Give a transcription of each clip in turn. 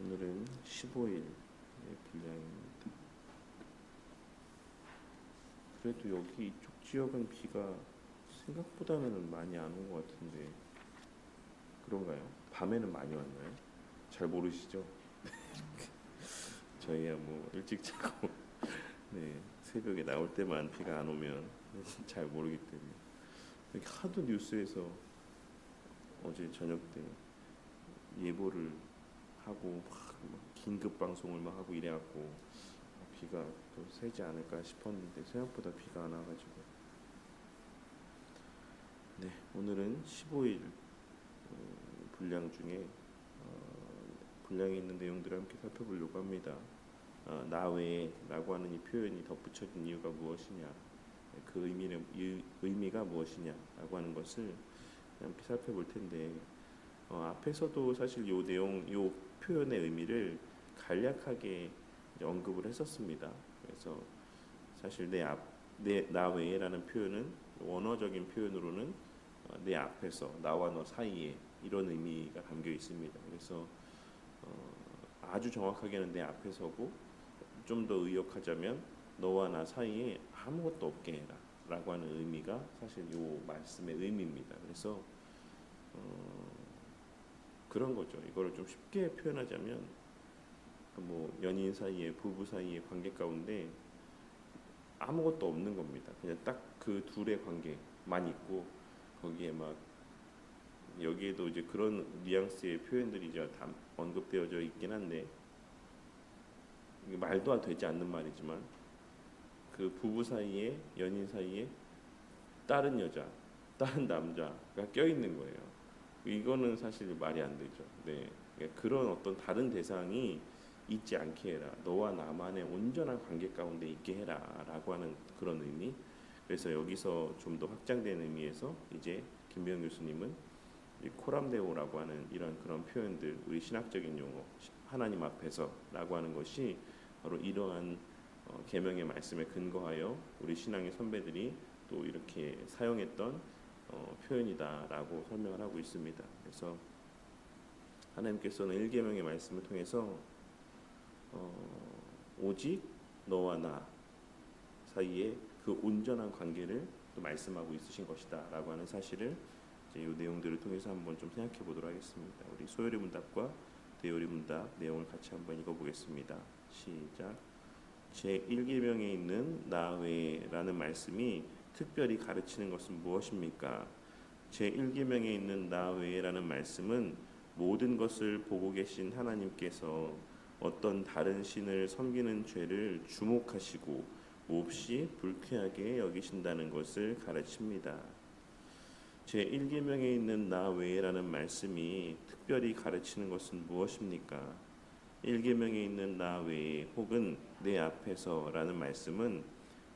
오늘은 15일의 분량입니다. 그래도 여기 이쪽 지역은 비가 생각보다는 많이 안 온 것 같은데 그런가요? 밤에는 많이 왔나요? 잘 모르시죠? 저희야 뭐 일찍 자고 네, 새벽에 나올 때만 비가 안 오면 잘 모르기 때문에 이렇게 하도 뉴스에서 어제 저녁 때 예보를 하고 막 긴급 방송을 막 하고 이래갖고 비가 또 세지 않을까 싶었는데 생각보다 비가 안 와가지고 네, 오늘은 15일 분량 중에 분량에 있는 내용들을 함께 살펴보려고 합니다. 나 외에 라고 하는 이 표현이 덧붙여진 이유가 무엇이냐, 그 의미가 무엇이냐라고 하는 것을 함께 살펴볼 텐데 앞에서도 사실 요 내용, 요 표현의 의미를 간략하게 언급을 했었습니다. 그래서 사실 나 외에라는 표현은 원어적인 표현으로는 내 앞에서, 나와 너 사이에 이런 의미가 담겨 있습니다. 그래서 아주 정확하게는 내 앞에서고 좀 더 의역하자면 너와 나 사이에 아무것도 없게 해라 라고 하는 의미가 사실 요 말씀의 의미입니다. 그래서 그런 거죠. 이거를 좀 쉽게 표현하자면 뭐 연인 사이에, 부부 사이의 관계 가운데 아무것도 없는 겁니다. 그냥 딱 그 둘의 관계만 있고 거기에 막 여기에도 이제 그런 뉘앙스의 표현들이 이제 다 언급되어져 있긴 한데 이게 말도 되지 않는 말이지만 그 부부 사이에, 연인 사이에 다른 여자, 다른 남자가 껴있는 거예요. 이거는 사실 말이 안 되죠. 네, 그런 어떤 다른 대상이 있지 않게 해라. 너와 나만의 온전한 관계 가운데 있게 해라라고 하는 그런 의미. 그래서 여기서 좀 더 확장된 의미에서 이제 김병 교수님은 코람데오라고 하는 이런 그런 표현들, 우리 신학적인 용어, 하나님 앞에서라고 하는 것이 바로 이러한 계명의 말씀에 근거하여 우리 신앙의 선배들이 또 이렇게 사용했던 표현이다라고 설명을 하고 있습니다. 그래서 하나님께서는 1계명의 말씀을 통해서 오직 너와 나 사이에 그 온전한 관계를 또 말씀하고 있으신 것이다 라고 하는 사실을 이제 이 내용들을 통해서 한번 좀 생각해 보도록 하겠습니다. 우리 소요리 문답과 대요리 문답 내용을 같이 한번 읽어보겠습니다. 시작. 제1계명에 있는 나 외에라는 말씀이 특별히 가르치는 것은 무엇입니까? 제1계명에 있는 나 외에라는 말씀은 모든 것을 보고 계신 하나님께서 어떤 다른 신을 섬기는 죄를 주목하시고 몹시 불쾌하게 여기신다는 것을 가르칩니다. 제1계명에 있는 나 외에라는 말씀이 특별히 가르치는 것은 무엇입니까? 1계명에 있는 나 외에 혹은 내 앞에서라는 말씀은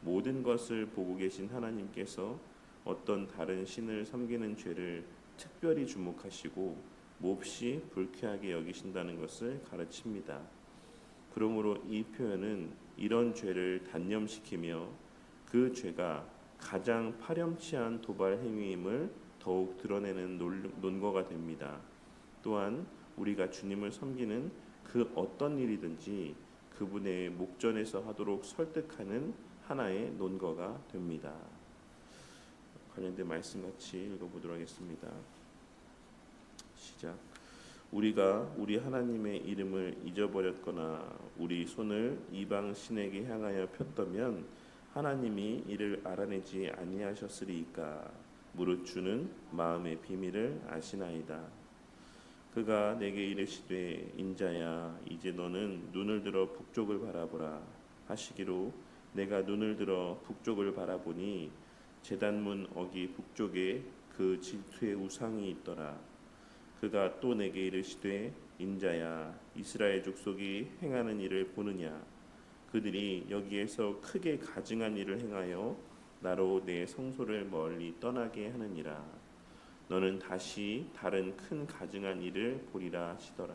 모든 것을 보고 계신 하나님께서 어떤 다른 신을 섬기는 죄를 특별히 주목하시고 몹시 불쾌하게 여기신다는 것을 가르칩니다. 그러므로 이 표현은 이런 죄를 단념시키며 그 죄가 가장 파렴치한 도발 행위임을 더욱 드러내는 논거가 됩니다. 또한 우리가 주님을 섬기는 그 어떤 일이든지 그분의 목전에서 하도록 설득하는 하나의 논거가 됩니다. 관련된 말씀 같이 읽어보도록 하겠습니다. 시작. 우리가 우리 하나님의 이름을 잊어버렸거나 우리 손을 이방 신에게 향하여 폈다면 하나님이 이를 알아내지 아니하셨으리이까. 무릇 주는 마음의 비밀을 아시나이다. 그가 내게 이르시되 인자야 이제 너는 눈을 들어 북쪽을 바라보라 하시기로 내가 눈을 들어 북쪽을 바라보니 제단문 어기 북쪽에 그 질투의 우상이 있더라. 그가 또 내게 이르시되 인자야 이스라엘 족속이 행하는 일을 보느냐. 그들이 여기에서 크게 가증한 일을 행하여 나로 내 성소를 멀리 떠나게 하느니라. 너는 다시 다른 큰 가증한 일을 보리라 하시더라.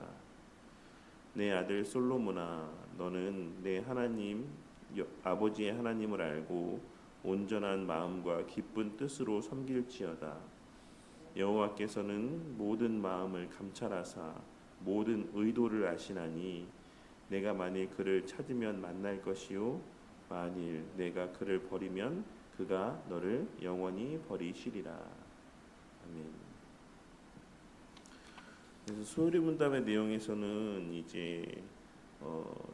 내 아들 솔로몬아 너는 내 하나님 아버지의 하나님을 알고 온전한 마음과 기쁜 뜻으로 섬길지어다. 여호와께서는 모든 마음을 감찰하사 모든 의도를 아시나니 내가 만일 그를 찾으면 만날 것이요 만일 내가 그를 버리면 그가 너를 영원히 버리시리라. 아멘. 그래서 소요리 문답의 내용에서는 이제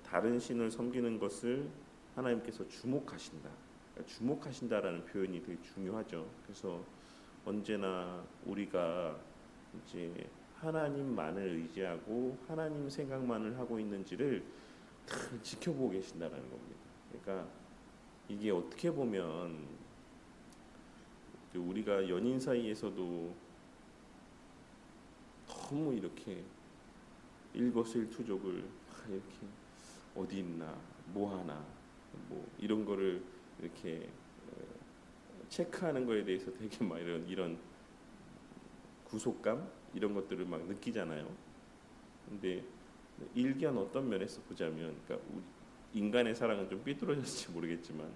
다른 신을 섬기는 것을 하나님께서 주목하신다. 그러니까 주목하신다라는 표현이 되게 중요하죠. 그래서 언제나 우리가 이제 하나님만을 의지하고 하나님 생각만을 하고 있는지를 늘 지켜보고 계신다라는 겁니다. 그러니까 이게 어떻게 보면 우리가 연인 사이에서도 너무 이렇게 일거수일투족을 이렇게 어디 있나 뭐 하나 뭐 이런 거를 이렇게 체크하는 거에 대해서 되게 막 이런 구속감 이런 것들을 막 느끼잖아요. 근데 일견 어떤 면에서 보자면, 그러니까 인간의 사랑은 좀 삐뚤어졌을지 모르겠지만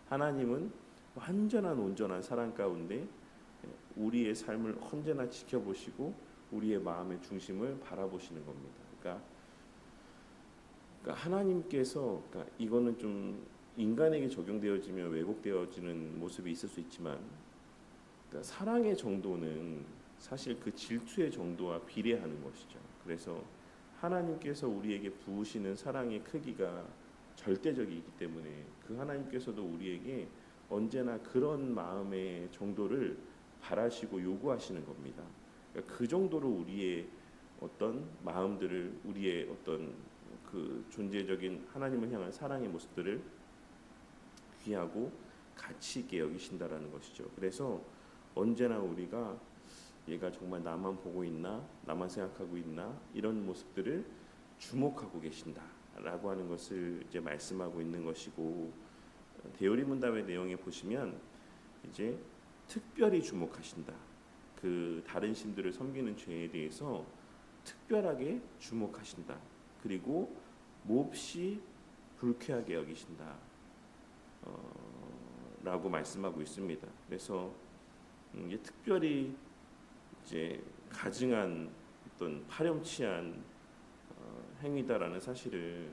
하나님은 완전한 온전한 사랑 가운데 우리의 삶을 언제나 지켜보시고 우리의 마음의 중심을 바라보시는 겁니다. 그러니까 하나님께서, 그러니까 이거는 좀 인간에게 적용되어지면 왜곡되어지는 모습이 있을 수 있지만, 그러니까 사랑의 정도는 사실 그 질투의 정도와 비례하는 것이죠. 그래서 하나님께서 우리에게 부으시는 사랑의 크기가 절대적이기 때문에 그 하나님께서도 우리에게 언제나 그런 마음의 정도를 바라시고 요구하시는 겁니다. 그러니까 그 정도로 우리의 어떤 마음들을, 우리의 어떤 그 존재적인 하나님을 향한 사랑의 모습들을 귀하고 가치 있게 여기신다라는 것이죠. 그래서 언제나 우리가 얘가 정말 나만 보고 있나, 나만 생각하고 있나, 이런 모습들을 주목하고 계신다라고 하는 것을 이제 말씀하고 있는 것이고, 데요리 문답의 내용에 보시면 이제 특별히 주목하신다. 그 다른 신들을 섬기는 죄에 대해서 특별하게 주목하신다. 그리고 몹시 불쾌하게 여기신다. 라고 말씀하고 있습니다. 그래서 이게 특별히 이제 가증한 어떤 파렴치한 행위다라는 사실을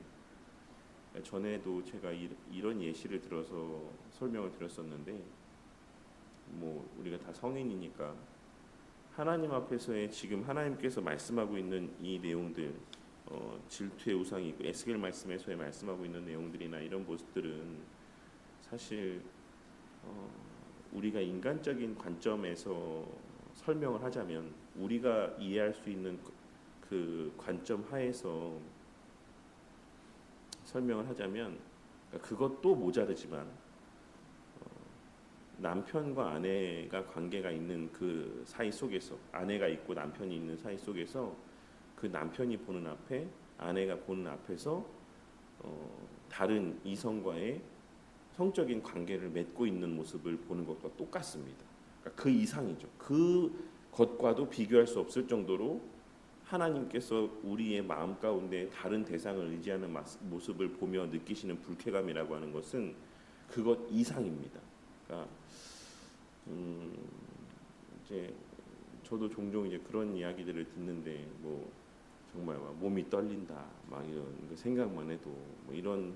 전에도 제가 이런 예시를 들어서 설명을 드렸었는데, 뭐 우리가 다 성인이니까 하나님 앞에서의 지금 하나님께서 말씀하고 있는 이 내용들, 질투의 우상이 있고 에스겔 말씀에서의 말씀하고 있는 내용들이나 이런 모습들은 사실 우리가 인간적인 관점에서 설명을 하자면, 우리가 이해할 수 있는 그 관점 하에서 설명을 하자면, 그것도 모자르지만 남편과 아내가 관계가 있는 그 사이 속에서, 아내가 있고 남편이 있는 사이 속에서 그 남편이 보는 앞에, 아내가 보는 앞에서 다른 이성과의 성적인 관계를 맺고 있는 모습을 보는 것과 똑같습니다. 그러니까 그 이상이죠. 그 것과도 비교할 수 없을 정도로 하나님께서 우리의 마음 가운데 다른 대상을 의지하는 모습을 보며 느끼시는 불쾌감이라고 하는 것은 그것 이상입니다. 그러니까 이제 저도 종종 이제 그런 이야기들을 듣는데, 뭐 정말 막 몸이 떨린다, 막 이런 생각만 해도 뭐 이런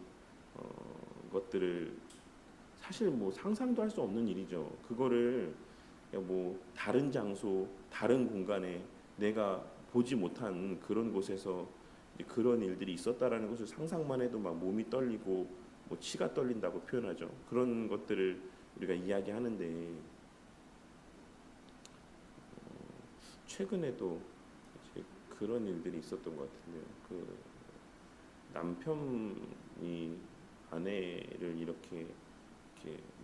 것들을 사실 뭐 상상도 할 수 없는 일이죠. 그거를 뭐 다른 장소, 다른 공간에 내가 보지 못한 그런 곳에서 그런 일들이 있었다라는 것을 상상만 해도 막 몸이 떨리고 뭐 치가 떨린다고 표현하죠. 그런 것들을 우리가 이야기하는데, 최근에도 이제 그런 일들이 있었던 것 같은데요. 그 남편이 아내를 이렇게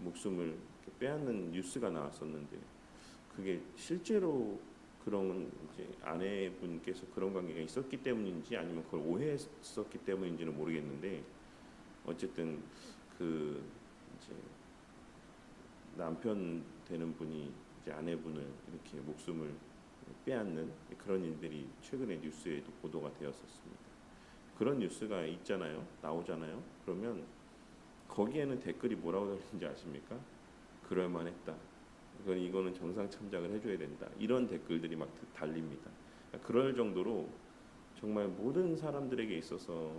목숨을 이렇게 빼앗는 뉴스가 나왔었는데, 그게 실제로 그런 이제 아내분께서 그런 관계가 있었기 때문인지 아니면 그걸 오해했었기 때문인지는 모르겠는데, 어쨌든 그 이제 남편 되는 분이 이제 아내분을 이렇게 목숨을 빼앗는 그런 일들이 최근에 뉴스에도 보도가 되었었습니다. 그런 뉴스가 있잖아요, 나오잖아요. 그러면 거기에는 댓글이 뭐라고 달리는지 아십니까? 그럴만했다. 이거는 정상 참작을 해줘야 된다. 이런 댓글들이 막 달립니다. 그럴 정도로 정말 모든 사람들에게 있어서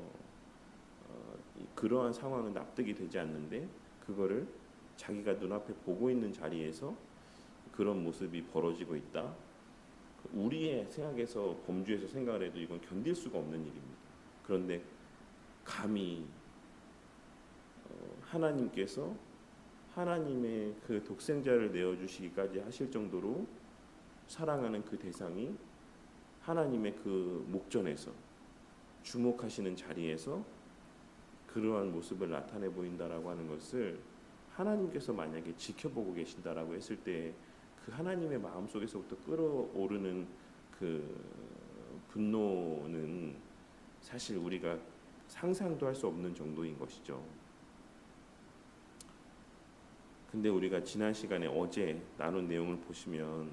그러한 상황은 납득이 되지 않는데 그거를 자기가 눈앞에 보고 있는 자리에서 그런 모습이 벌어지고 있다. 우리의 생각에서 범주에서 생각을 해도 이건 견딜 수가 없는 일입니다. 그런데 감히 하나님께서 하나님의 그 독생자를 내어주시기까지 하실 정도로 사랑하는 그 대상이 하나님의 그 목전에서 주목하시는 자리에서 그러한 모습을 나타내 보인다라고 하는 것을 하나님께서 만약에 지켜보고 계신다라고 했을 때 그 하나님의 마음 속에서부터 끓어오르는 그 분노는 사실 우리가 상상도 할 수 없는 정도인 것이죠. 근데 우리가 지난 시간에 어제 나눈 내용을 보시면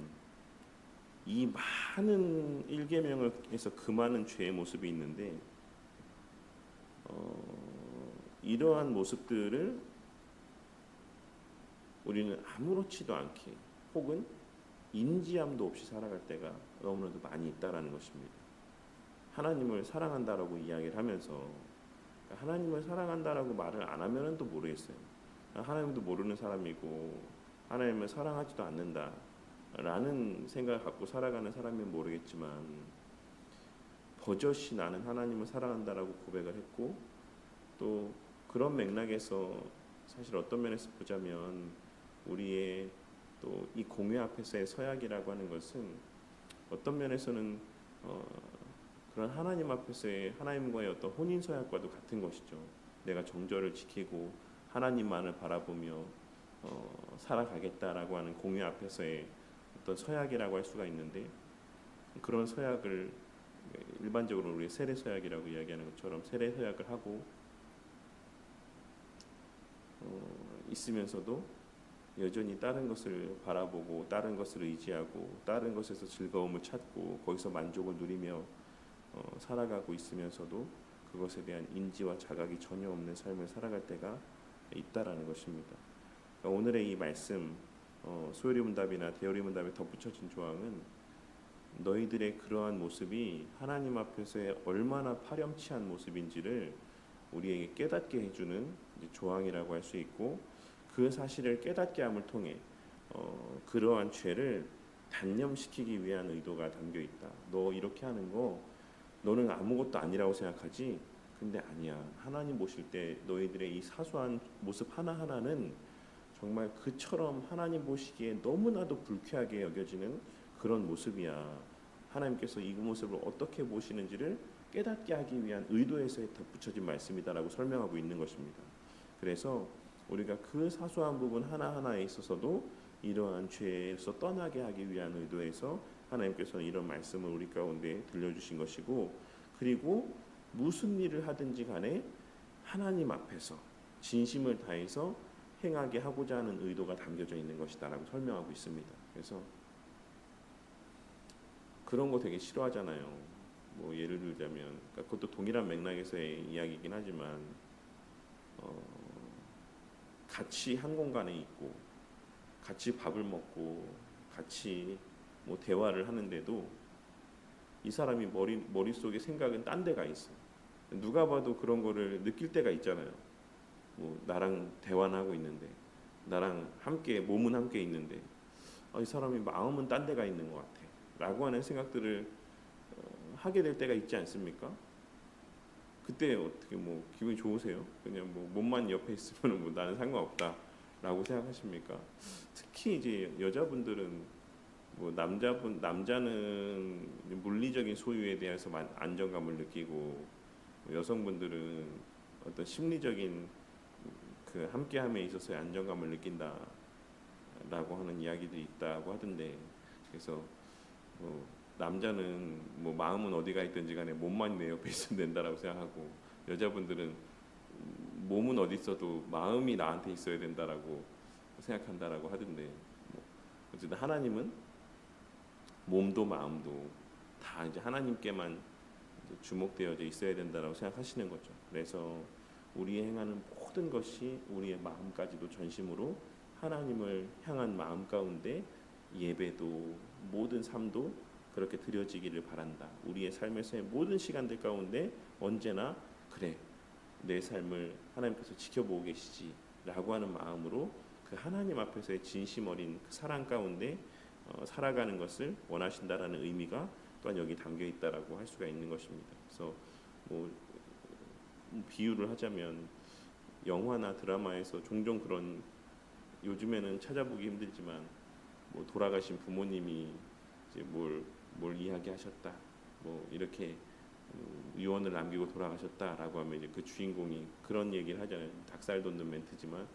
이 많은 일계명에서 그 많은 죄의 모습이 있는데 이러한 모습들을 우리는 아무렇지도 않게 혹은 인지함도 없이 살아갈 때가 너무나도 많이 있다라는 것입니다. 하나님을 사랑한다라고 이야기를 하면서 하나님을 사랑한다라고 말을 안 하면은 또 모르겠어요. 하나님도 모르는 사람이고 하나님을 사랑하지도 않는다라는 생각을 갖고 살아가는 사람이면 모르겠지만 버젓이 나는 하나님을 사랑한다라고 고백을 했고 또 그런 맥락에서 사실 어떤 면에서 보자면 우리의 또 이 공회 앞에서의 서약이라고 하는 것은 어떤 면에서는 그런 하나님 앞에서의 하나님과의 어떤 혼인 서약과도 같은 것이죠. 내가 정절을 지키고 하나님만을 바라보며 살아가겠다라고 하는 공회 앞에서의 어떤 서약이라고 할 수가 있는데 그런 서약을 일반적으로 우리 세례 서약이라고 이야기하는 것처럼 세례 서약을 하고 있으면서도 여전히 다른 것을 바라보고 다른 것을 의지하고 다른 것에서 즐거움을 찾고 거기서 만족을 누리며 살아가고 있으면서도 그것에 대한 인지와 자각이 전혀 없는 삶을 살아갈 때가 있다라는 것입니다. 그러니까 오늘의 이 말씀 소요리 문답이나 대요리 문답에 덧붙여진 조항은 너희들의 그러한 모습이 하나님 앞에서의 얼마나 파렴치한 모습인지를 우리에게 깨닫게 해주는 조항이라고 할 수 있고 그 사실을 깨닫게 함을 통해 그러한 죄를 단념시키기 위한 의도가 담겨 있다. 너 이렇게 하는 거 너는 아무것도 아니라고 생각하지? 근데 아니야. 하나님 보실 때 너희들의 이 사소한 모습 하나하나는 정말 그처럼 하나님 보시기에 너무나도 불쾌하게 여겨지는 그런 모습이야. 하나님께서 이 모습을 어떻게 보시는지를 깨닫게 하기 위한 의도에서 덧붙여진 말씀이다라고 설명하고 있는 것입니다. 그래서 우리가 그 사소한 부분 하나하나에 있어서도 이러한 죄에서 떠나게 하기 위한 의도에서 하나님께서는 이런 말씀을 우리 가운데 들려주신 것이고 그리고 무슨 일을 하든지 간에 하나님 앞에서 진심을 다해서 행하게 하고자 하는 의도가 담겨져 있는 것이다라고 설명하고 있습니다. 그래서 그런 거 되게 싫어하잖아요. 뭐 예를 들자면 그러니까 그것도 동일한 맥락에서의 이야기이긴 하지만 같이 한 공간에 있고 같이 밥을 먹고 같이 뭐 대화를 하는데도 이 사람이 머릿속에 생각은 딴 데가 있어. 누가 봐도 그런 거를 느낄 때가 있잖아요. 뭐 나랑 대화는 하고 있는데 나랑 함께 몸은 함께 있는데 이 사람이 마음은 딴 데가 있는 것 같아 라고 하는 생각들을 하게 될 때가 있지 않습니까? 그때 어떻게 뭐 기분이 좋으세요? 그냥 뭐 몸만 옆에 있으면 뭐 나는 상관없다라고 생각하십니까? 특히 이제 여자분들은 뭐 남자는 물리적인 소유에 대해서 안정감을 느끼고 여성분들은 어떤 심리적인 그 함께함에 있어서의 안정감을 느낀다라고 하는 이야기들이 있다고 하던데 그래서 남자는 뭐 마음은 어디가 있든지 간에 몸만 내 옆에 있으면 된다라고 생각하고 여자분들은 몸은 어디 있어도 마음이 나한테 있어야 된다라고 생각한다라고 하던데 어쨌든 하나님은 몸도 마음도 다 이제 하나님께만 이제 주목되어져 있어야 된다라고 생각하시는 거죠. 그래서 우리의 행하는 모든 것이 우리의 마음까지도 전심으로 하나님을 향한 마음 가운데 예배도 모든 삶도 그렇게 드려지기를 바란다. 우리의 삶에서의 모든 시간들 가운데 언제나 그래 내 삶을 하나님께서 지켜보고 계시지라고 하는 마음으로 그 하나님 앞에서의 진심 어린 그 사랑 가운데 살아가는 것을 원하신다라는 의미가 또한 여기 담겨 있다라고 할 수가 있는 것입니다. 그래서 뭐 비유를 하자면 영화나 드라마에서 종종 그런 요즘에는 찾아보기 힘들지만 뭐 돌아가신 부모님이 이제 뭘 이야기하셨다 뭐 이렇게 유언을 남기고 돌아가셨다라고 하면 이제 그 주인공이 그런 얘기를 하잖아요. 닭살 돋는 멘트지만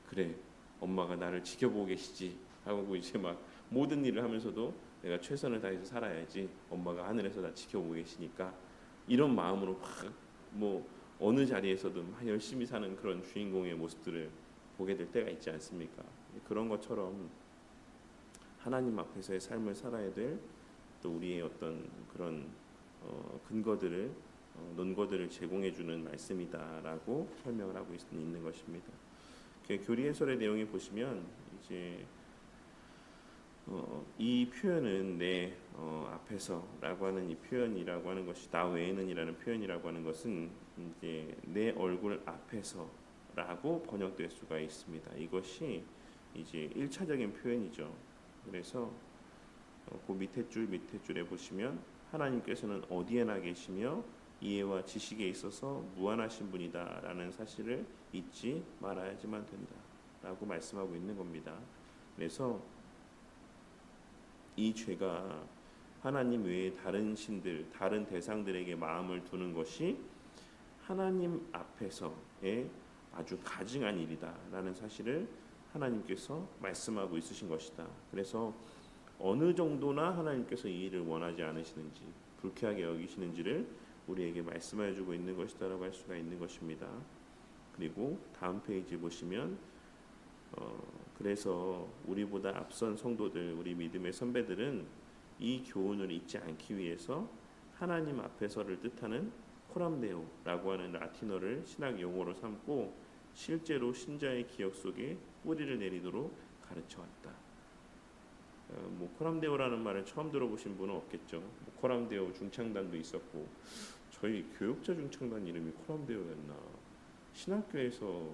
그래 엄마가 나를 지켜보고 계시지 하고 이제 막 모든 일을 하면서도 내가 최선을 다해서 살아야지 엄마가 하늘에서 나 지켜보고 계시니까 이런 마음으로 막 뭐 어느 자리에서든 막 열심히 사는 그런 주인공의 모습들을 보게 될 때가 있지 않습니까? 그런 것처럼 하나님 앞에서의 삶을 살아야 될 또 우리의 어떤 그런 근거들을 논거들을 제공해 주는 말씀이다라고 설명을 하고 있는 것입니다. 교리 해설의 내용에 보시면 이제 이 표현은 내 앞에서라고 하는 이 표현이라고 하는 것이 나 외에는이라는 표현이라고 하는 것은 이제 내 얼굴 앞에서라고 번역될 수가 있습니다. 이것이 이제 1차적인 표현이죠. 그래서 그 밑에 줄에 보시면 하나님께서는 어디에나 계시며 이해와 지식에 있어서 무한하신 분이다라는 사실을 잊지 말아야지만 된다라고 말씀하고 있는 겁니다. 그래서 이 죄가 하나님 외에 다른 신들, 다른 대상들에게 마음을 두는 것이 하나님 앞에서의 아주 가증한 일이다라는 사실을 하나님께서 말씀하고 있으신 것이다. 그래서 어느 정도나 하나님께서 이 일을 원하지 않으시는지 불쾌하게 여기시는지를 우리에게 말씀해 주고 있는 것이다라고 할 수가 있는 것입니다. 그리고 다음 페이지 보시면 그래서 우리보다 앞선 성도들, 우리 믿음의 선배들은 이 교훈을 잊지 않기 위해서 하나님 앞에서를 뜻하는 코람데오라고 하는 라틴어를 신학 용어로 삼고 실제로 신자의 기억 속에 뿌리를 내리도록 가르쳐왔다. 뭐 코람데오라는 말을 처음 들어보신 분은 없겠죠. 뭐 코람데오 중창단도 있었고 저희 교역자 중창단 이름이 코람데오였나 신학교에서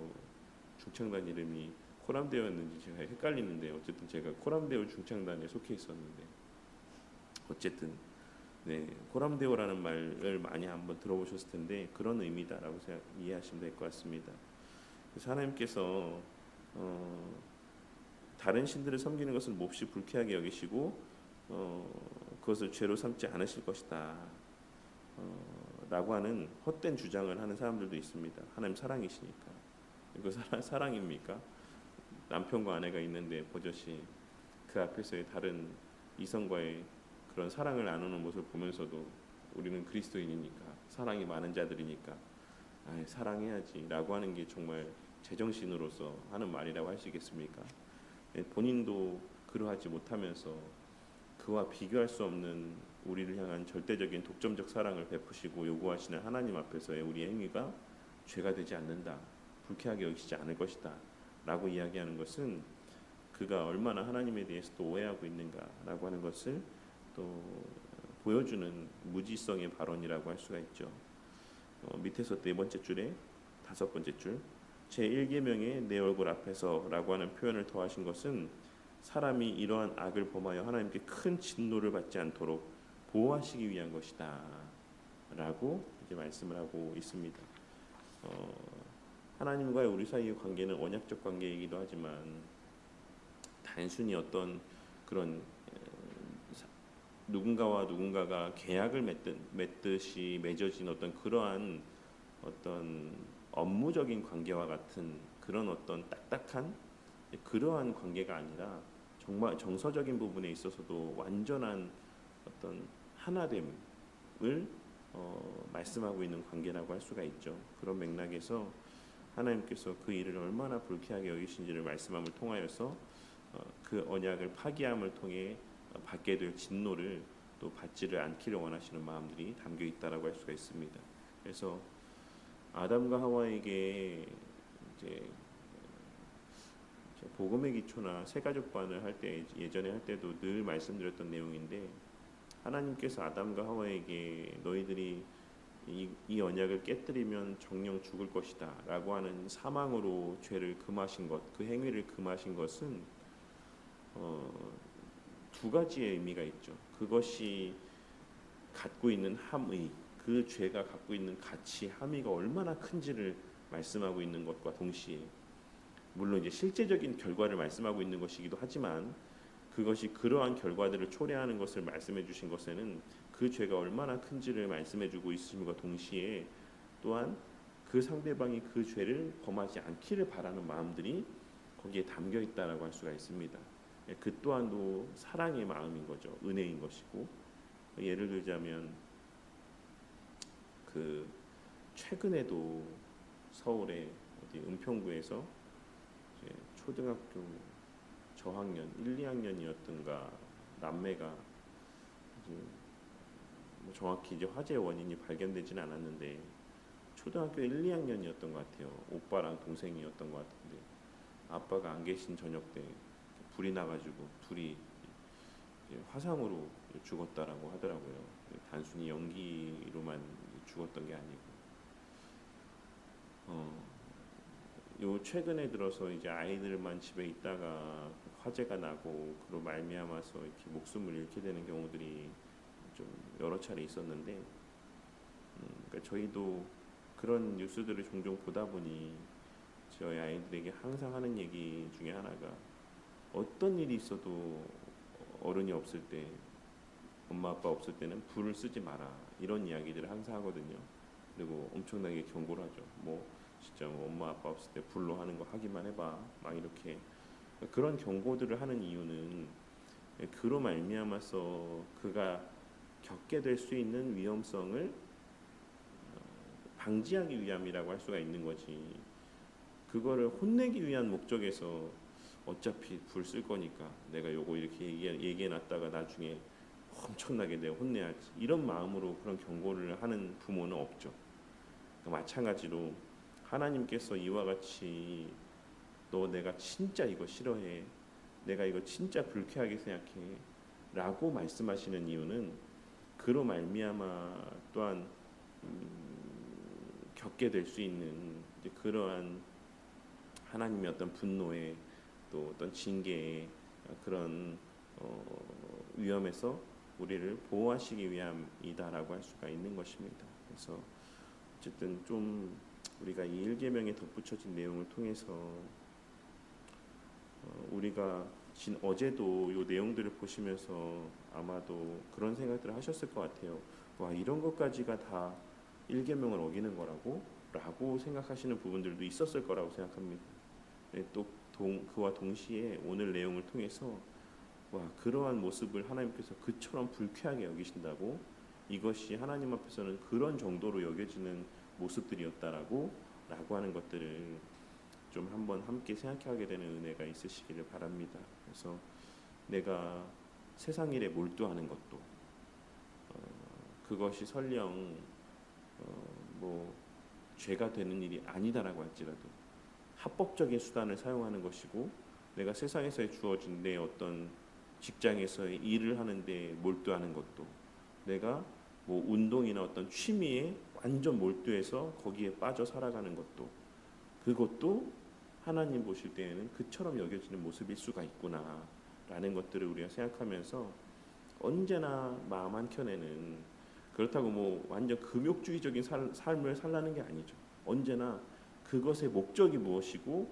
중창단 이름이 코람데오였는지 제가 헷갈리는데 어쨌든 제가 코람데오 중창단에 속해 있었는데 어쨌든 네 코람데오라는 말을 많이 한번 들어보셨을 텐데 그런 의미다라고 이해하시면 될 것 같습니다. 그래서 하나님께서 다른 신들을 섬기는 것을 몹시 불쾌하게 여기시고 그것을 죄로 삼지 않으실 것이다 라고 하는 헛된 주장을 하는 사람들도 있습니다. 하나님 사랑이시니까. 이거 사랑입니까? 남편과 아내가 있는데 버젓이 그 앞에서의 다른 이성과의 그런 사랑을 나누는 모습을 보면서도 우리는 그리스도인이니까 사랑이 많은 자들이니까 사랑해야지 라고 하는 게 정말 제정신으로서 하는 말이라고 하시겠습니까? 본인도 그러하지 못하면서 그와 비교할 수 없는 우리를 향한 절대적인 독점적 사랑을 베푸시고 요구하시는 하나님 앞에서의 우리의 행위가 죄가 되지 않는다, 불쾌하게 여기시지 않을 것이다 라고 이야기하는 것은 그가 얼마나 하나님에 대해서 또 오해하고 있는가라고 하는 것을 또 보여주는 무지성의 발언이라고 할 수가 있죠. 밑에서 네 번째 줄에 다섯 번째 줄 제1계명의 내 얼굴 앞에서라고 하는 표현을 더하신 것은 사람이 이러한 악을 범하여 하나님께 큰 진노를 받지 않도록 보호하시기 위한 것이다 라고 이제 말씀을 하고 있습니다. 하나님과의 우리 사이의 관계는 언약적 관계이기도 하지만 단순히 어떤 그런 누군가와 누군가가 계약을 맺듯이 맺어진 어떤 그러한 어떤 업무적인 관계와 같은 그런 어떤 딱딱한 그러한 관계가 아니라 정말 정서적인 부분에 있어서도 완전한 어떤 하나됨을 말씀하고 있는 관계라고 할 수가 있죠. 그런 맥락에서 하나님께서 그 일을 얼마나 불쾌하게 여기신지를 말씀함을 통하여서 그 언약을 파기함을 통해 받게 될 진노를 또 받지를 않기를 원하시는 마음들이 담겨 있다라고 할 수가 있습니다. 그래서 아담과 하와에게 이제 복음의 기초나 새가족반을 할 때 예전에 할 때도 늘 말씀드렸던 내용인데 하나님께서 아담과 하와에게 너희들이 이 언약을 깨뜨리면 정령 죽을 것이다 라고 하는 사망으로 죄를 금하신 것, 그 행위를 금하신 것은 두 가지의 의미가 있죠. 그것이 갖고 있는 함의, 그 죄가 갖고 있는 가치, 함의가 얼마나 큰지를 말씀하고 있는 것과 동시에, 물론 이제 실제적인 결과를 말씀하고 있는 것이기도 하지만 그것이 그러한 결과들을 초래하는 것을 말씀해 주신 것에는 그 죄가 얼마나 큰지를 말씀해 주고 있음과 동시에 또한 그 상대방이 그 죄를 범하지 않기를 바라는 마음들이 거기에 담겨 있다라고 할 수가 있습니다. 그 또한도 사랑의 마음인 거죠. 은혜인 것이고, 예를 들자면 그 최근에도 서울의 어디 은평구에서 이제 초등학교 저학년 1, 2학년이었던가 남매가 뭐 정확히 이제 화재 원인이 발견되지는 않았는데 초등학교 1, 2학년이었던 것 같아요. 오빠랑 동생이었던 것 같은데 아빠가 안 계신 저녁 때 불이 나가지고 둘이 화상으로 죽었다라고 하더라고요. 단순히 연기로만 죽었던 게 아니고, 요 최근에 들어서 이제 아이들만 집에 있다가 화재가 나고 그로 말미암아서 이렇게 목숨을 잃게 되는 경우들이 좀 여러 차례 있었는데, 그러니까 저희도 그런 뉴스들을 종종 보다 보니 저희 아이들에게 항상 하는 얘기 중에 하나가, 어떤 일이 있어도 어른이 없을 때, 엄마 아빠 없을 때는 불을 쓰지 마라, 이런 이야기들을 항상 하거든요. 그리고 엄청나게 경고를 하죠. 뭐 진짜 뭐 엄마 아빠 없을 때 불로 하는 거 하기만 해봐, 막 이렇게. 그런 경고들을 하는 이유는 그로 말미암아서 그가 겪게 될 수 있는 위험성을 방지하기 위함이라고 할 수가 있는 거지, 그거를 혼내기 위한 목적에서 어차피 불 쓸 거니까 내가 요거 이렇게 얘기해 놨다가 나중에 엄청나게 내가 혼내야지, 이런 마음으로 그런 경고를 하는 부모는 없죠. 그러니까 마찬가지로 하나님께서 이와 같이 너 내가 진짜 이거 싫어해, 내가 이거 진짜 불쾌하게 생각해 라고 말씀하시는 이유는 그로 말미암아 또한 겪게 될 수 있는 이제 그러한 하나님의 어떤 분노의, 또 어떤 징계의 그런 위험에서 우리를 보호하시기 위함이다라고 할 수가 있는 것입니다. 그래서 어쨌든 좀 우리가 이 1계명에 덧붙여진 내용을 통해서 우리가 어제도 이 내용들을 보시면서 아마도 그런 생각들을 하셨을 것 같아요. 와, 이런 것까지가 다 1계명을 어기는 거라고? 라고 생각하시는 부분들도 있었을 거라고 생각합니다. 또 그와 동시에 오늘 내용을 통해서 와, 그러한 모습을 하나님께서 그처럼 불쾌하게 여기신다고, 이것이 하나님 앞에서는 그런 정도로 여겨지는 모습들이었다라고 하는 것들을 좀 한번 함께 생각하게 되는 은혜가 있으시기를 바랍니다. 그래서 내가 세상 일에 몰두하는 것도 그것이 설령 뭐 죄가 되는 일이 아니다라고 할지라도 합법적인 수단을 사용하는 것이고, 내가 세상에서 주어진 내 어떤 직장에서의 일을 하는데 몰두하는 것도, 내가 뭐 운동이나 어떤 취미에 완전 몰두해서 거기에 빠져 살아가는 것도, 그것도 하나님 보실 때에는 그처럼 여겨지는 모습일 수가 있구나라는 것들을 우리가 생각하면서 언제나 마음 한켠에는, 그렇다고 뭐 완전 금욕주의적인 삶을 살라는 게 아니죠. 언제나 그것의 목적이 무엇이고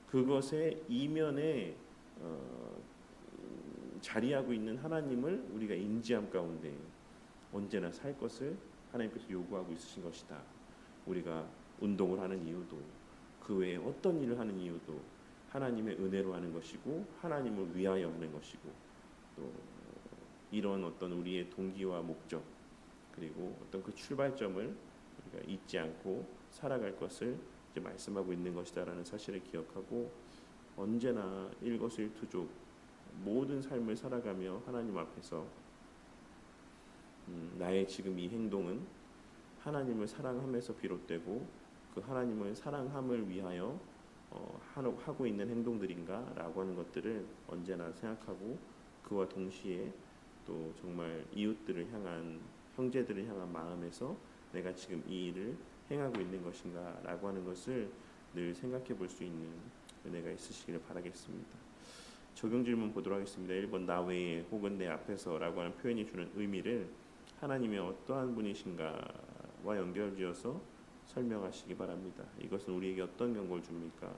그것의 이면에 자리하고 있는 하나님을 우리가 인지함 가운데 언제나 살 것을 하나님께서 요구하고 있으신 것이다. 우리가 운동을 하는 이유도, 그 외에 어떤 일을 하는 이유도 하나님의 은혜로 하는 것이고 하나님을 위하여 하는 것이고, 또 이런 어떤 우리의 동기와 목적, 그리고 어떤 그 출발점을 우리가 잊지 않고 살아갈 것을 이제 말씀하고 있는 것이다라는 사실을 기억하고, 언제나 일거수일투족 모든 삶을 살아가며 하나님 앞에서 나의 지금 이 행동은 하나님을 사랑함에서 비롯되고 그 하나님을 사랑함을 위하여 하고 있는 행동들인가 라고 하는 것들을 언제나 생각하고, 그와 동시에 또 정말 이웃들을 향한 형제들을 향한 마음에서 내가 지금 이 일을 행하고 있는 것인가라고 하는 것을 늘 생각해 볼 수 있는 은혜가 있으시기를 바라겠습니다. 적용 질문 보도록 하겠습니다. 1번 나 외에 혹은 내 앞에서라고 하는 표현이 주는 의미를 하나님의 어떠한 분이신가와 연결지어서 설명하시기 바랍니다. 이것은 우리에게 어떤 경고를 줍니까?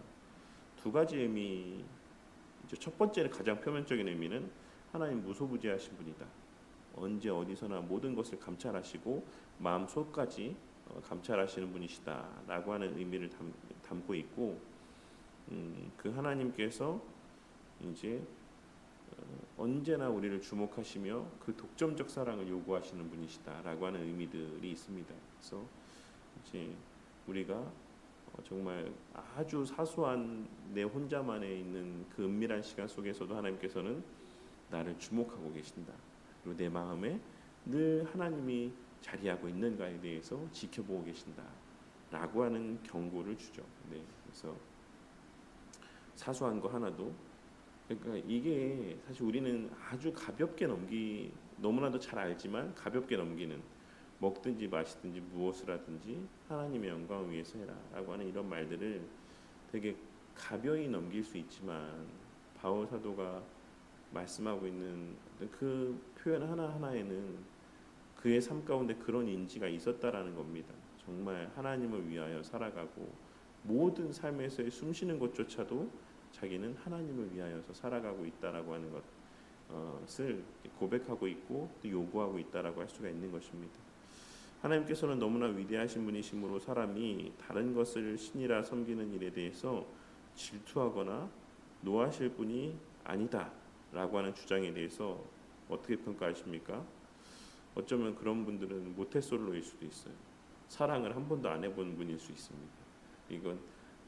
두 가지 의미. 첫 번째는 가장 표면적인 의미는 하나님 무소부재하신 분이다. 언제 어디서나 모든 것을 감찰하시고 마음 속까지 감찰하시는 분이시다라고 하는 의미를 담고 있고, 그 하나님께서 이제 언제나 우리를 주목하시며 그 독점적 사랑을 요구하시는 분이시다라고 하는 의미들이 있습니다. 그래서 이제 우리가 정말 아주 사소한 내 혼자만에 있는 그 은밀한 시간 속에서도 하나님께서는 나를 주목하고 계신다. 그리고 내 마음에 늘 하나님이 자리하고 있는가에 대해서 지켜보고 계신다라고 하는 경고를 주죠. 네, 그래서 사소한 거 하나도, 그러니까 이게 사실 우리는 아주 가볍게 너무나도 잘 알지만 가볍게 넘기는, 먹든지 마시든지 무엇을 하든지 하나님의 영광을 위해서 해라라고 하는 이런 말들을 되게 가벼이 넘길 수 있지만, 바울 사도가 말씀하고 있는 그 표현 하나하나에는 그의 삶 가운데 그런 인지가 있었다라는 겁니다. 정말 하나님을 위하여 살아가고 모든 삶에서의 숨쉬는 것조차도 자기는 하나님을 위하여서 살아가고 있다라고 하는 것을 고백하고 있고 또 요구하고 있다라고 할 수가 있는 것입니다. 하나님께서는 너무나 위대하신 분이시므로 사람이 다른 것을 신이라 섬기는 일에 대해서 질투하거나 노하실 분이 아니다라고 하는 주장에 대해서 어떻게 평가하십니까? 어쩌면 그런 분들은 모태솔로일 수도 있어요. 사랑을 한 번도 안 해본 분일 수 있습니다. 이건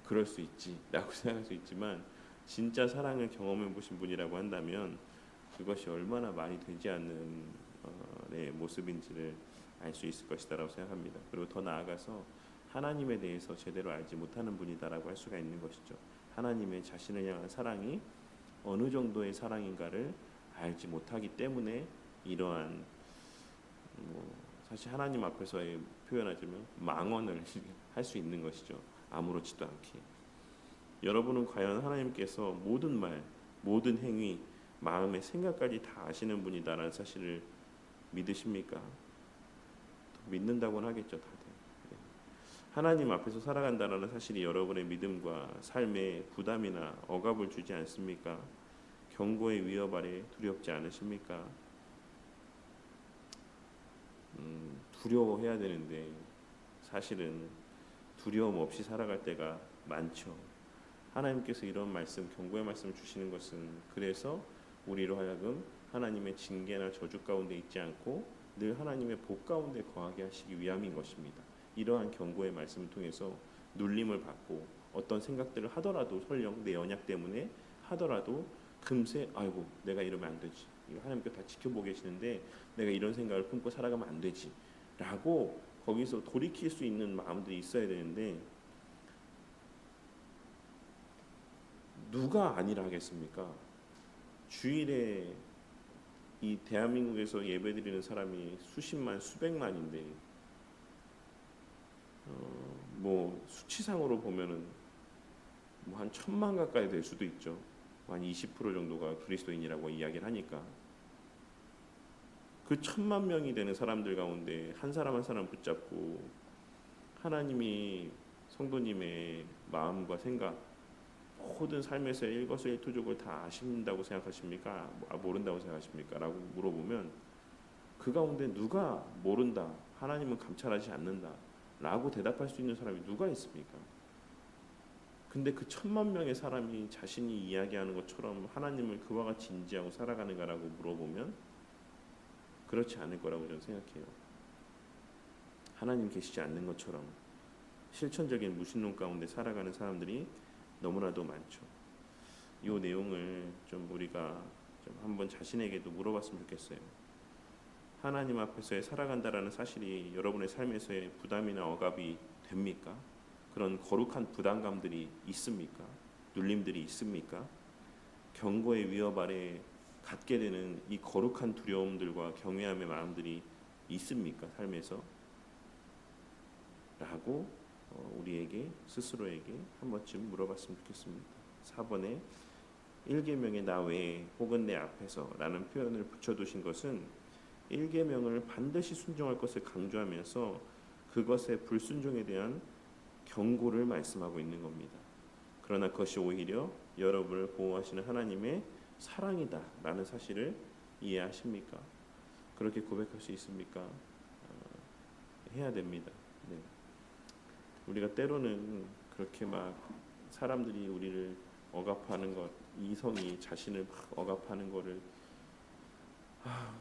그럴 수 있지라고 생각할 수 있지만, 진짜 사랑을 경험해 보신 분이라고 한다면 그것이 얼마나 말이 되지 않는 모습인지를 알 수 있을 것이다라고 생각합니다. 그리고 더 나아가서 하나님에 대해서 제대로 알지 못하는 분이다라고 할 수가 있는 것이죠. 하나님의 자신을 향한 사랑이 어느 정도의 사랑인가를 알지 못하기 때문에 이러한 사실 하나님 앞에서의 표현하자면 망언을 할 수 있는 것이죠. 아무렇지도 않게. 여러분은 과연 하나님께서 모든 말, 모든 행위, 마음의 생각까지 다 아시는 분이다라는 사실을 믿으십니까? 믿는다고는 하겠죠, 다들. 하나님 앞에서 살아간다는 사실이 여러분의 믿음과 삶에 부담이나 억압을 주지 않습니까? 경고의 위협 아래 두렵지 않으십니까? 두려워해야 되는데 사실은 두려움 없이 살아갈 때가 많죠. 하나님께서 이런 말씀, 경고의 말씀을 주시는 것은 그래서 우리로 하여금 하나님의 징계나 저주 가운데 있지 않고 늘 하나님의 복 가운데 거하게 하시기 위함인 것입니다. 이러한 경고의 말씀을 통해서 눌림을 받고 어떤 생각들을 하더라도, 설령 내 언약 때문에 하더라도 금세 아이고 내가 이러면 안 되지, 이거 하나님께서 다 지켜보고 계시는데 내가 이런 생각을 품고 살아가면 안 되지 라고 거기서 돌이킬 수 있는 마음들이 있어야 되는데, 누가 아니라 하겠습니까? 주일에 이 대한민국에서 예배드리는 사람이 수십만, 수백만인데 수치상으로 보면은 한 1,000만 가까이 될 수도 있죠. 한 20% 정도가 그리스도인이라고 이야기를 하니까 그 1,000만 명이 되는 사람들 가운데 한 사람 한 사람 붙잡고 하나님이 성도님의 마음과 생각, 모든 삶에서의 일거수일투족을 다 아신다고 생각하십니까? 모른다고 생각하십니까? 라고 물어보면 그 가운데 누가 모른다, 하나님은 감찰하지 않는다 라고 대답할 수 있는 사람이 누가 있습니까? 근데 그 1,000만 명의 사람이 자신이 이야기하는 것처럼 하나님을 그와 같이 인지하고 살아가는가라고 물어보면 그렇지 않을 거라고 저는 생각해요. 하나님 계시지 않는 것처럼 실천적인 무신론 가운데 살아가는 사람들이 너무나도 많죠. 이 내용을 좀 우리가 좀 한번 자신에게도 물어봤으면 좋겠어요. 하나님 앞에서의 살아간다라는 사실이 여러분의 삶에서의 부담이나 억압이 됩니까? 그런 거룩한 부담감들이 있습니까? 눌림들이 있습니까? 경고의 위협 아래 갖게 되는 이 거룩한 두려움들과 경외함의 마음들이 있습니까? 삶에서? 라고 우리에게 스스로에게 한 번쯤 물어봤으면 좋겠습니다. 4번에 1계명의 나 외에 혹은 내 앞에서 라는 표현을 붙여두신 것은 1계명을 반드시 순종할 것을 강조하면서 그것의 불순종에 대한 경고를 말씀하고 있는 겁니다. 그러나 그것이 오히려 여러분을 보호하시는 하나님의 사랑이다 라는 사실을 이해하십니까? 그렇게 고백할 수 있습니까? 해야 됩니다. 네. 우리가 때로는 그렇게 막 사람들이 우리를 억압하는 것, 이성이 자신을 막 억압하는 거를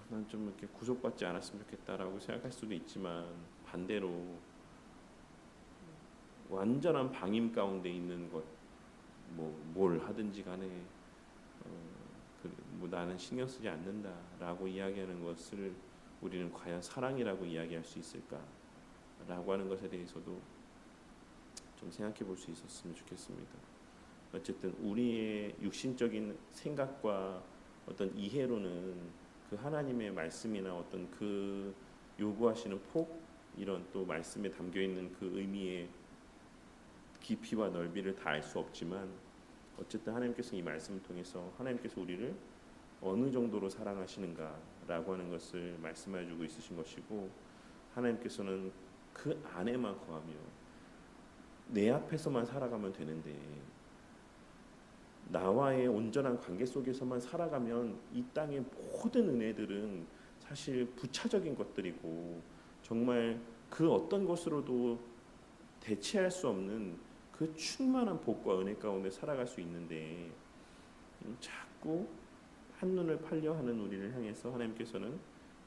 난 좀 이렇게 구속받지 않았으면 좋겠다라고 생각할 수도 있지만, 반대로 완전한 방임 가운데 있는 것, 뭘 하든지 간에 나는 신경 쓰지 않는다라고 이야기하는 것을 우리는 과연 사랑이라고 이야기할 수 있을까라고 하는 것에 대해서도 좀 생각해 볼 수 있었으면 좋겠습니다. 어쨌든 우리의 육신적인 생각과 어떤 이해로는 그 하나님의 말씀이나 어떤 그 요구하시는 폭, 이런 또 말씀에 담겨 있는 그 의미의 깊이와 넓이를 다 알 수 없지만, 어쨌든 하나님께서 이 말씀을 통해서 하나님께서 우리를 어느 정도로 사랑하시는가라고 하는 것을 말씀해 주고 있으신 것이고, 하나님께서는 그 안에만 거하며 내 앞에서만 살아가면 되는데, 나와의 온전한 관계 속에서만 살아가면 이 땅의 모든 은혜들은 사실 부차적인 것들이고 정말 그 어떤 것으로도 대체할 수 없는 그 충만한 복과 은혜 가운데 살아갈 수 있는데, 자꾸 한눈을 팔려 하는 우리를 향해서 하나님께서는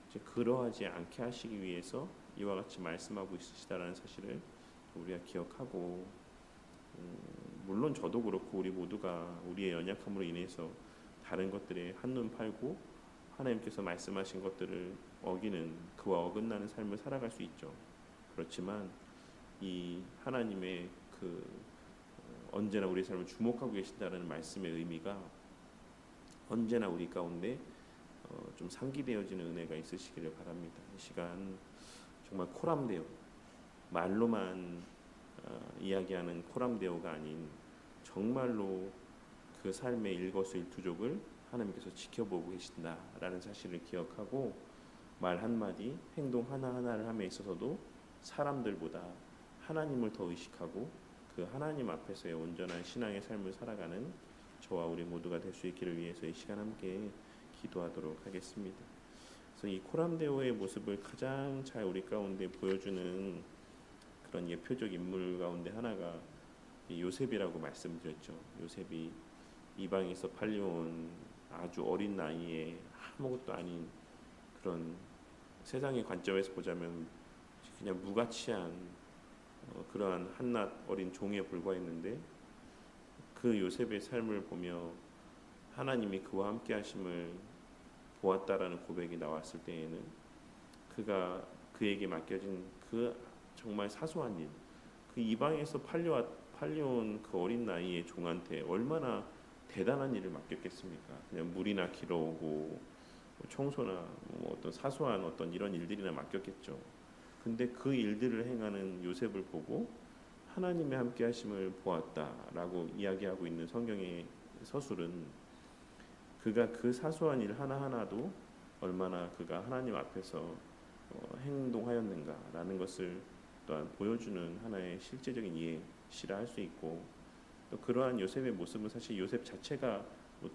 이제 그러하지 않게 하시기 위해서 이와 같이 말씀하고 있으시다라는 사실을 우리가 기억하고, 물론 저도 그렇고 우리 모두가 우리의 연약함으로 인해서 다른 것들에 한눈 팔고 하나님께서 말씀하신 것들을 어기는, 그와 어긋나는 삶을 살아갈 수 있죠. 그렇지만 이 하나님의 그 언제나 우리 삶을 주목하고 계신다는 말씀의 의미가 언제나 우리 가운데 좀 상기되어지는 은혜가 있으시기를 바랍니다. 이 시간 정말 코람데오, 말로만 이야기하는 코람데오가 아닌 정말로 그 삶의 일거수일투족을 하나님께서 지켜보고 계신다라는 사실을 기억하고, 말 한마디, 행동 하나하나를 함에 있어서도 사람들보다 하나님을 더 의식하고 그 하나님 앞에서의 온전한 신앙의 삶을 살아가는 저와 우리 모두가 될 수 있기를 위해서 이 시간 함께 기도하도록 하겠습니다. 그래서 이 코람데오의 모습을 가장 잘 우리 가운데 보여주는 그런 예표적 인물 가운데 하나가 요셉이라고 말씀드렸죠. 요셉이 이방에서 팔려온 아주 어린 나이에 아무것도 아닌, 그런 세상의 관점에서 보자면 그냥 무가치한 그러한 한낱 어린 종에 불과했는데, 그 요셉의 삶을 보며 하나님이 그와 함께 하심을 보았다라는 고백이 나왔을 때에는 그가 그에게 맡겨진 그 정말 사소한 일, 그 이방에서 팔려온 그 어린 나이의 종한테 얼마나 대단한 일을 맡겼겠습니까? 그냥 물이나 길어오고 청소나 어떤 사소한 어떤 이런 일들이나 맡겼겠죠. 근데 그 일들을 행하는 요셉을 보고 하나님의 함께 하심을 보았다라고 이야기하고 있는 성경의 서술은, 그가 그 사소한 일 하나하나도 얼마나 그가 하나님 앞에서 행동하였는가라는 것을 또한 보여주는 하나의 실제적인 예시라 할 수 있고, 또 그러한 요셉의 모습은 사실 요셉 자체가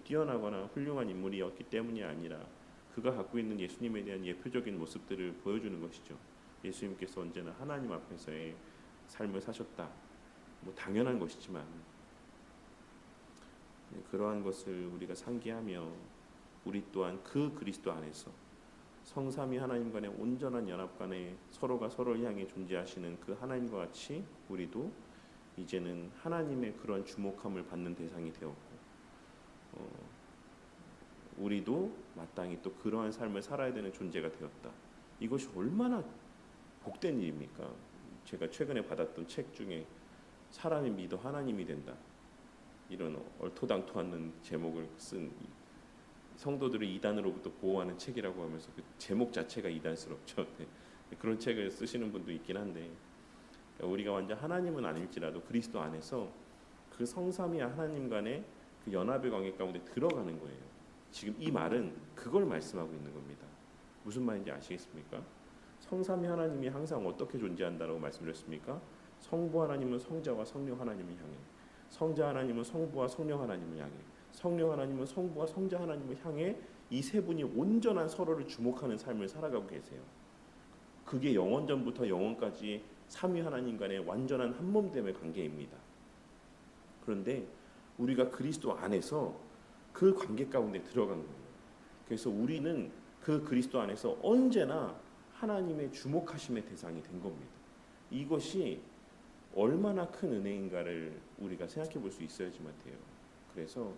뛰어나거나 훌륭한 인물이었기 때문이 아니라 그가 갖고 있는 예수님에 대한 예표적인 모습들을 보여주는 것이죠. 예수님께서 언제나 하나님 앞에서의 삶을 사셨다, 당연한 것이지만 그러한 것을 우리가 상기하며 우리 또한 그 그리스도 안에서 성삼위 하나님 간의 온전한 연합 간에 서로가 서로를 향해 존재하시는 그 하나님과 같이 우리도 이제는 하나님의 그런 주목함을 받는 대상이 되었고, 우리도 마땅히 또 그러한 삶을 살아야 되는 존재가 되었다. 이것이 얼마나 복된 일입니까? 제가 최근에 받았던 책 중에 사람이 믿어 하나님이 된다, 이런 얼토당토 않는 제목을 쓴 성도들을 이단으로부터 보호하는 책이라고 하면서 그 제목 자체가 이단스럽죠. 네. 그런 책을 쓰시는 분도 있긴 한데, 그러니까 우리가 완전 하나님은 아닐지라도 그리스도 안에서 그 성삼위 하나님 간의 그 연합의 관계 가운데 들어가는 거예요. 지금 이 말은 그걸 말씀하고 있는 겁니다. 무슨 말인지 아시겠습니까? 성삼위 하나님이 항상 어떻게 존재한다라고 말씀드렸습니까? 성부 하나님은 성자와 성령 하나님을 향해, 성자 하나님은 성부와 성령 하나님을 향해, 성령 하나님은 성부와 성자 하나님을 향해 이 세 분이 온전한 서로를 주목하는 삶을 살아가고 계세요. 그게 영원전부터 영원까지 삼위 하나님 간의 완전한 한몸됨의 관계입니다. 그런데 우리가 그리스도 안에서 그 관계 가운데 들어간 거예요. 그래서 우리는 그 그리스도 안에서 언제나 하나님의 주목하심의 대상이 된 겁니다. 이것이 얼마나 큰 은혜인가를 우리가 생각해 볼 수 있어야지만 돼요. 그래서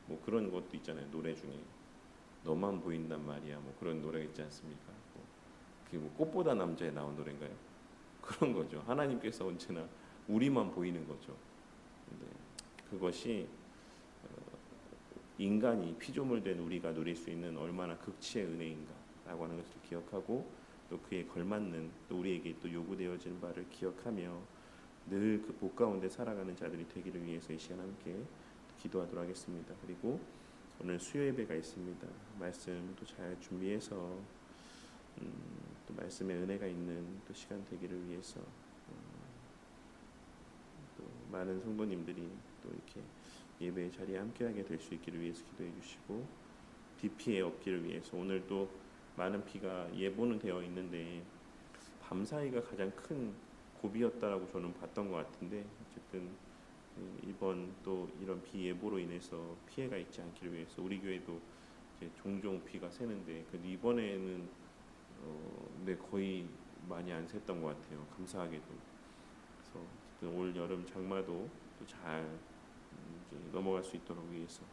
뭐 그런 것도 있잖아요. 노래 중에 너만 보인단 말이야. 뭐 그런 노래가 있지 않습니까? 그게 뭐 꽃보다 남자에 나온 노래인가요? 그런 거죠. 하나님께서 언제나 우리만 보이는 거죠. 근데 그것이 인간이 피조물 된 우리가 누릴 수 있는 얼마나 극치의 은혜인가라고 하는 것을 기억하고, 또 그에 걸맞는 또 우리에게 또 요구되어진 바를 기억하며 늘 그 복 가운데 살아가는 자들이 되기를 위해서 이 시간 함께 기도하도록 하겠습니다. 그리고 오늘 수요 예배가 있습니다. 말씀도 잘 준비해서 또 말씀의 은혜가 있는 또 시간 되기를 위해서 또 많은 성도님들이 또 이렇게 예배 자리에 함께하게 될 수 있기를 위해서 기도해 주시고, 비 피해 없기를 위해서 오늘도 많은 비가 예보는 되어 있는데 밤사이가 가장 큰 고비였다라고 저는 봤던 것 같은데, 어쨌든 이번 또 이런 비 예보로 인해서 피해가 있지 않기를 위해서 우리 교회도 이제 종종 비가 새는데, 그래도 이번에는 네, 거의 많이 안 샜던 것 같아요. 감사하게도. 그래서 어쨌든 올 여름 장마도 또 잘 넘어갈 수 있도록 위해서,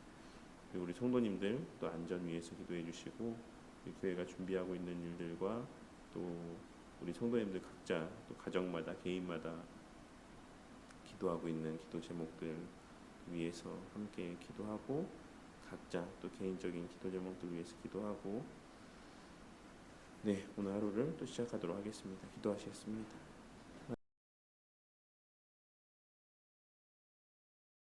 그리고 우리 성도님들 또 안전 위해서 기도해 주시고, 우리 교회가 준비하고 있는 일들과 또 우리 성도님들 각자 또 가정마다 개인마다 기도하고 있는 기도 제목들 위해서 함께 기도하고, 각자 또 개인적인 기도 제목들 위해서 기도하고, 네, 오늘 하루를 또 시작하도록 하겠습니다. 기도하시겠습니다.